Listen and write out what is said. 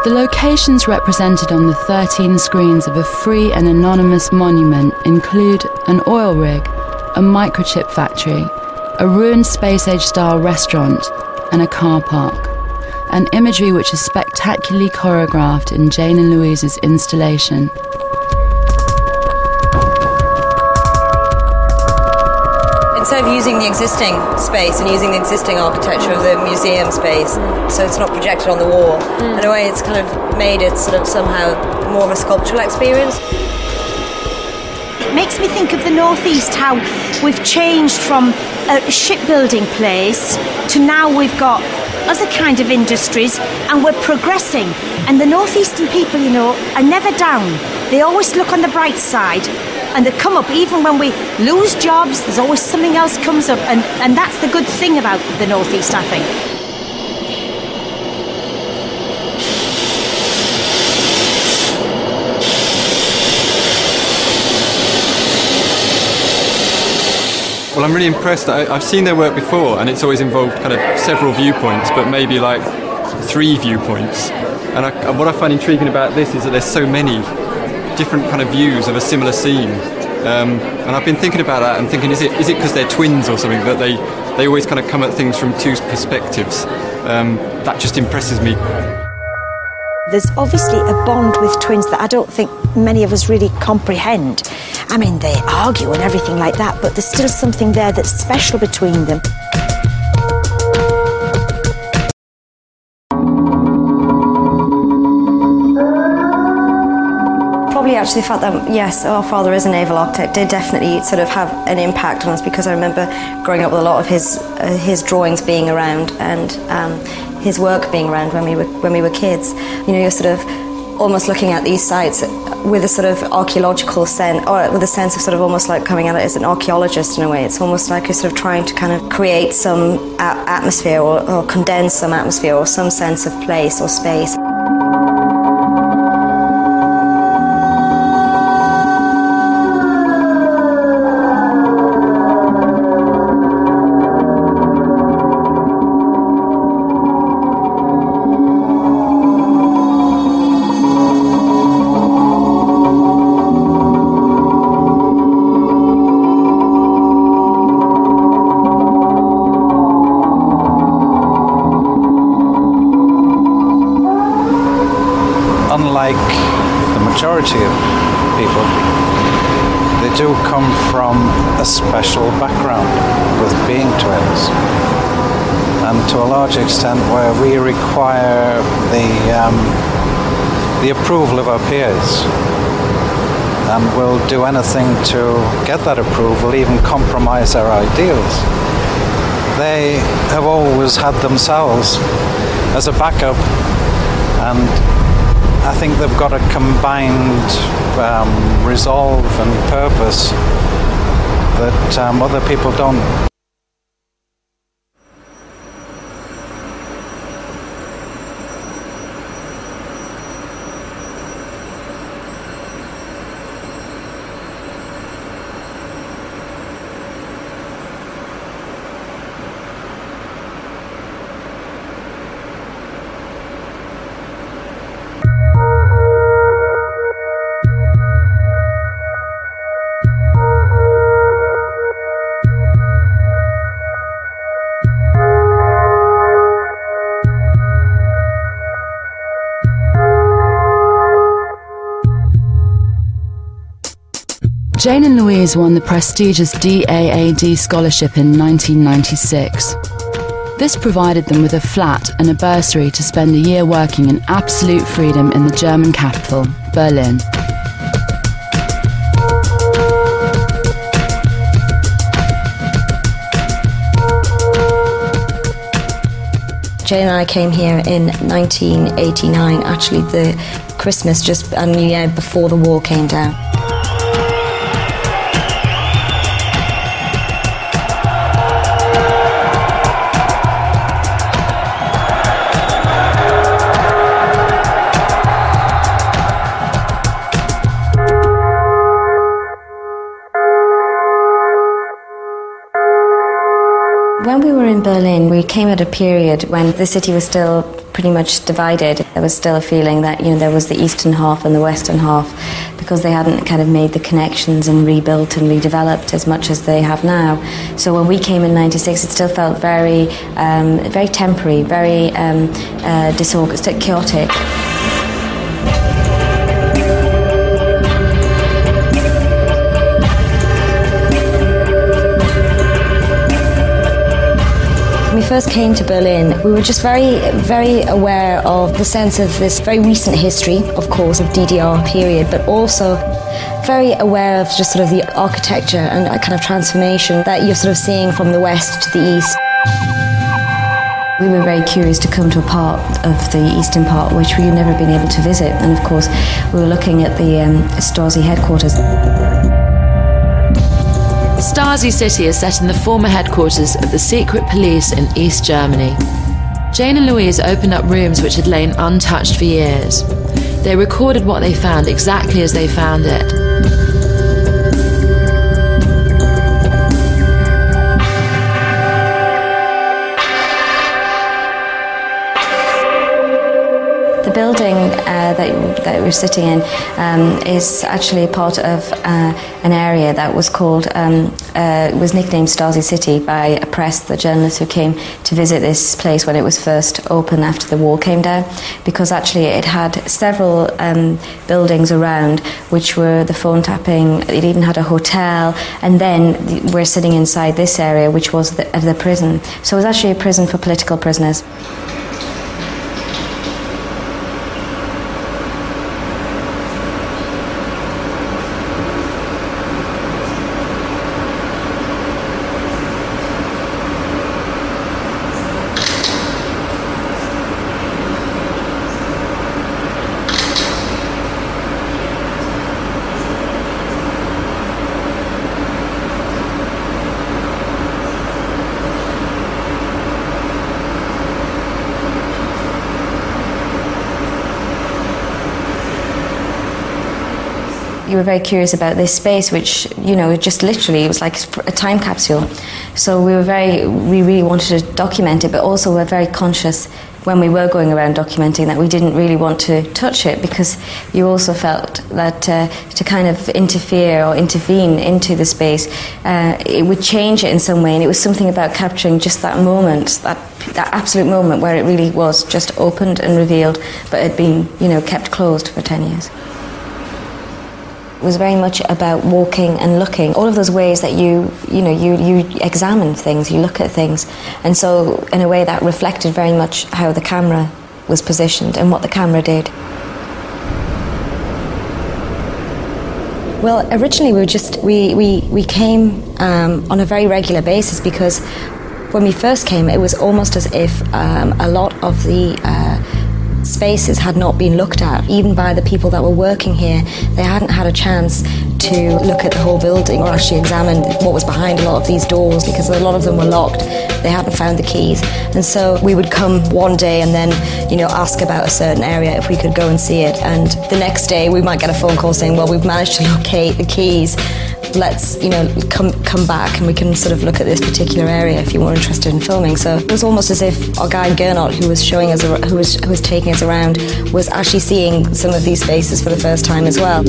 The locations represented on the 13 screens of a free and anonymous monument include an oil rig, a microchip factory, a ruined space-age-style restaurant, and a car park. An imagery which is spectacularly choreographed in Jane and Louise's installation. Instead of using the existing space and using the existing architecture of the museum space, so it's not projected on the wall, in a way it's kind of made it sort of somehow more of a sculptural experience. It makes me think of the Northeast, how we've changed from a shipbuilding place to now we've got other kind of industries and we're progressing. And the Northeastern people, you know, are never down. They always look on the bright side and they come up. Even when we lose jobs, there's always something else comes up, and that's the good thing about the Northeast, I think. Well, I'm really impressed. I've seen their work before, and it's always involved kind of several viewpoints, but maybe like 3 viewpoints. And what I find intriguing about this is that there's so many different kind of views of a similar scene. And I've been thinking about that and thinking, is it because they're twins or something, that they always kind of come at things from 2 perspectives? That just impresses me. There's obviously a bond with twins that I don't think many of us really comprehend. I mean, they argue and everything like that, but there's still something there that's special between them. Probably actually the fact that, yes, our father is a naval architect did definitely sort of have an impact on us, because I remember growing up with a lot of his drawings being around and his work being around when we were kids. You know, you're sort of almost looking at these sites with a sort of archaeological sense, or with a sense of sort of almost like coming at it as an archaeologist in a way. It's almost like you're sort of trying to kind of create some atmosphere or condense some atmosphere or some sense of place or space. Unlike the majority of people, they do come from a special background with being twins, and to a large extent where we require the approval of our peers, and will do anything to get that approval, even compromise our ideals. They have always had themselves as a backup, and I think they've got a combined resolve and purpose that other people don't. Jane and Louise won the prestigious DAAD scholarship in 1996. This provided them with a flat and a bursary to spend a year working in absolute freedom in the German capital, Berlin. Jane and I came here in 1989, actually the Christmas just a New Year before the wall came down. When we were in Berlin, we came at a period when the city was still pretty much divided. There was still a feeling that, you know, there was the eastern half and the western half, because they hadn't kind of made the connections and rebuilt and redeveloped as much as they have now. So when we came in '96, it still felt very, very temporary, very disorganized, chaotic. When we first came to Berlin, we were just very, very aware of the sense of this very recent history, of course, of DDR period, but also very aware of just sort of the architecture and that kind of transformation that you're sort of seeing from the west to the east. We were very curious to come to a part of the eastern part which we had never been able to visit, and of course we were looking at the Stasi headquarters. Stasi City is set in the former headquarters of the secret police in East Germany. Jane and Louise opened up rooms which had lain untouched for years. They recorded what they found exactly as they found it. The building that we're sitting in is actually part of an area that was called, was nicknamed Stasi City by a press, the journalists who came to visit this place when it was first opened after the wall came down, because actually it had several buildings around which were the phone tapping, it even had a hotel, and then we're sitting inside this area which was the prison. So it was actually a prison for political prisoners. You were very curious about this space, which, you know, just literally, it was like a time capsule. So we really wanted to document it, but also we're very conscious when we were going around documenting that we didn't really want to touch it, because you also felt that to kind of interfere or intervene into the space, it would change it in some way, and it was something about capturing just that moment, that absolute moment where it really was just opened and revealed, but had been, you know, kept closed for 10 years. It was very much about walking and looking, all of those ways that you examine things, you look at things, and so in a way that reflected very much how the camera was positioned and what the camera did. Well, originally we came on a very regular basis, because when we first came it was almost as if a lot of the spaces had not been looked at, even by the people that were working here. They hadn't had a chance to look at the whole building or actually examine what was behind a lot of these doors, because a lot of them were locked. They hadn't found the keys. And so we would come one day and then, you know, ask about a certain area if we could go and see it. And the next day we might get a phone call saying, well, we've managed to locate the keys. Let's, you know, come back and we can sort of look at this particular area if you were interested in filming. So it was almost as if our guide Gernot, who was showing us, who was taking us around, was actually seeing some of these spaces for the first time as well.